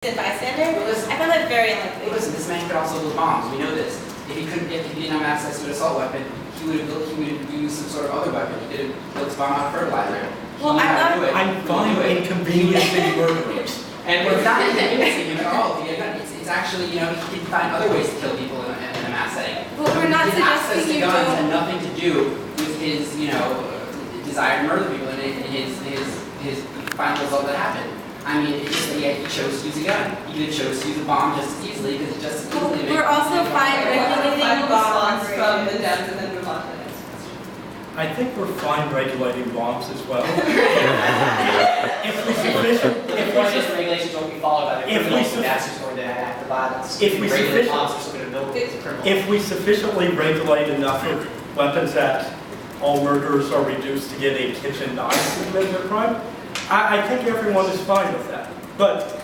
bystander? I found that very unlikely. Well, listen, this man could also build bombs. We know this. If he didn't have access to an assault weapon, he would have used some sort of other weapon. He could have built his bomb out of fertilizer. Well, I'm fine inconveniencing murderers. And it's not inconveniencing him at all. It's actually, he can find other ways to kill people in a mass setting. But we're not his access suggesting to you guns don't. had nothing to do with his, desire to murder people and his final result that happened. I mean, it's just that he chose to use a gun. He could have chose to use a bomb just as easily because it just as easily We're also fine regulating bombs from the Dems and then move on to the next question. I think we're fine regulating bombs as well. If regulations won't be followed by the criminals, that's who's going to act the violence. If we sufficiently regulate enough of weapons that all murderers are reduced to get a kitchen knife to commit their crime, I think everyone is fine with that. But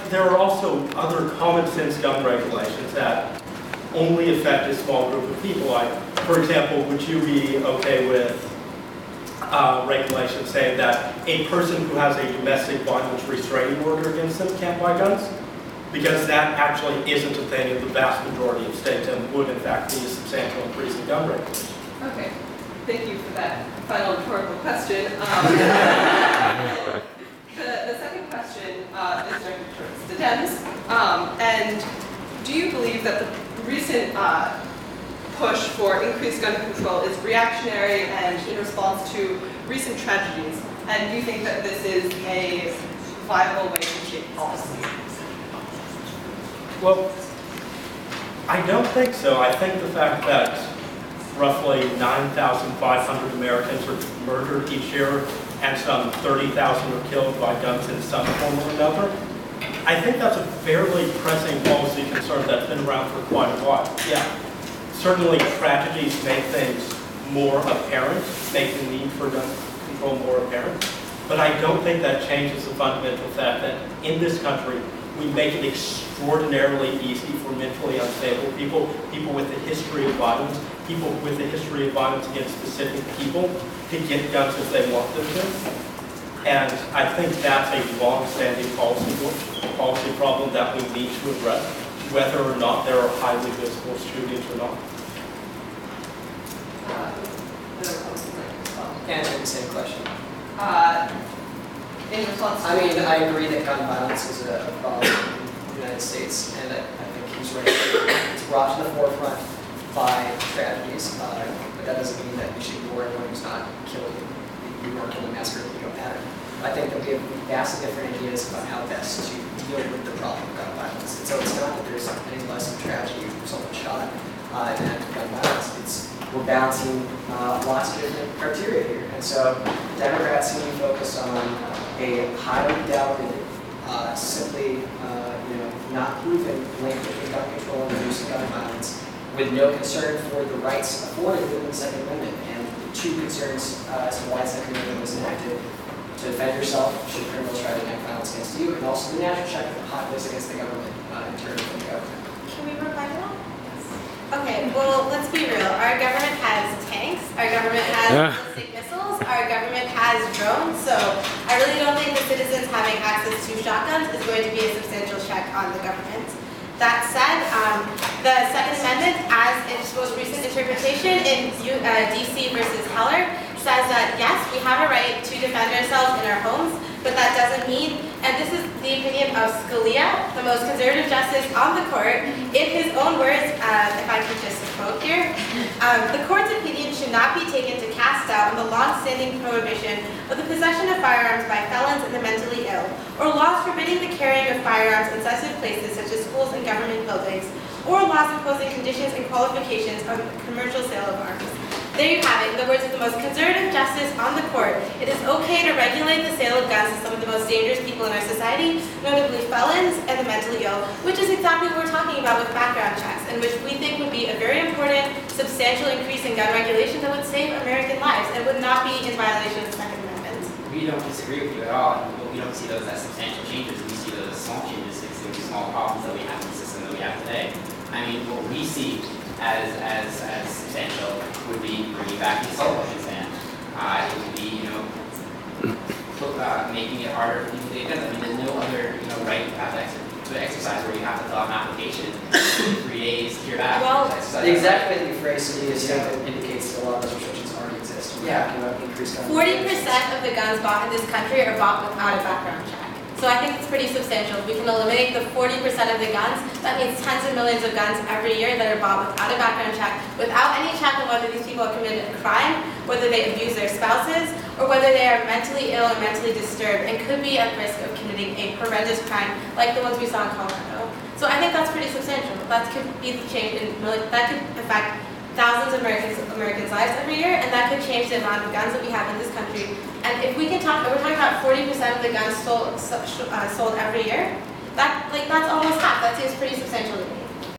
there are also other common sense gun regulations that only affect a small group of people. For example, would you be okay with regulations saying that a person who has a domestic violence restraining order against them can't buy guns? Because that actually isn't a thing in the vast majority of states and would in fact be a substantial increase in gun regulation. Okay, thank you for that final rhetorical question. The second question is directed towards the Dems. And do you believe that the recent push for increased gun control is reactionary and in response to recent tragedies? And do you think that this is a viable way to shape policy? Well, I don't think so. I think the fact that roughly 9,500 Americans are murdered each year and some 30,000 are killed by guns in some form or another, I think that's a fairly pressing policy concern that's been around for quite a while. Yeah, certainly tragedies make things more apparent, make the need for gun control more apparent, but I don't think that changes the fundamental fact that in this country, we make it extraordinarily easy for mentally unstable people, people with a history of violence, people with a history of violence against specific people to get guns if they want them to. And I think that's a long-standing policy problem that we need to address, whether or not there are highly visible shootings or not. Answering the same question. In response to I agree that gun violence is a problem in the United States, and I think he's right. It's brought to the forefront by tragedies, but that doesn't mean that we should ignore anyone who's not killing. We weren't killing massacre, we don't matter. I think that we have vastly different ideas about how best to deal with the problem of gun violence. And so it's not that there's any less of tragedy for someone shot in an act of gun violence. We're balancing lots of different criteria here. And so Democrats seem to focus on a highly doubted, simply not proven link between gun control and reducing gun violence, with no concern for the rights afforded within the Second Amendment, and two concerns as to why the Second Amendment was enacted: to defend yourself should criminals try to enact violence against you, and also the natural check of the populace against the government in terms of the government. Can we reply to that? Okay, well, let's be real. Our government has tanks, our government has ballistic missiles, our government has drones, so I really don't think the citizens having access to shotguns is going to be a substantial check on the government. That said, the Second Amendment, as its most recent interpretation in DC versus Heller, says that yes, we have a right to defend ourselves in our homes, but that doesn't mean, and this is the opinion of Scalia, the most conservative justice on the court, in his own words, if I could just quote here, the court's opinion should not be taken to cast doubt on the long-standing prohibition of the possession of firearms by felons and the mentally ill, or laws forbidding the carrying of firearms in sensitive places such as schools and government buildings, or laws imposing conditions and qualifications on the commercial sale of arms. There you have it. In the words of the most conservative justice on the court, it is okay to regulate the sale of guns to some of the most dangerous people in our society, notably felons and the mentally ill, which is exactly what we're talking about with background checks, and which we think would be a very important, substantial increase in gun regulation that would save American lives and would not be in violation of the Second Amendment. We don't disagree with you at all. We don't see those as substantial changes. We see those as small changes fixing the small problems that we have in the system that we have today. I mean, what we see as substantial would be bringing back the assault weapons ban. It would be, making it harder for people to get guns. I mean, there's no other, right you have to exercise where you have to fill out an application in 3 days, hear back. Well, to exercise The that exact right. way that you phrase it is Yeah. that indicates that a lot of those restrictions already exist. We're Yeah. talking about increased gun 40% of the guns bought in this country are bought without a background check. So I think it's pretty substantial. If we can eliminate the 40% of the guns, that means tens of millions of guns every year that are bought without a background check, without any check on whether these people have committed a crime, whether they abuse their spouses, or whether they are mentally ill or mentally disturbed and could be at risk of committing a horrendous crime like the ones we saw in Colorado. So I think that's pretty substantial. That could be the change in, that could affect thousands of Americans' lives every year, and that could change the amount of guns that we have in this country. And if we can we're talking about 40% of the guns sold every year. That's almost half. That seems pretty substantial to me.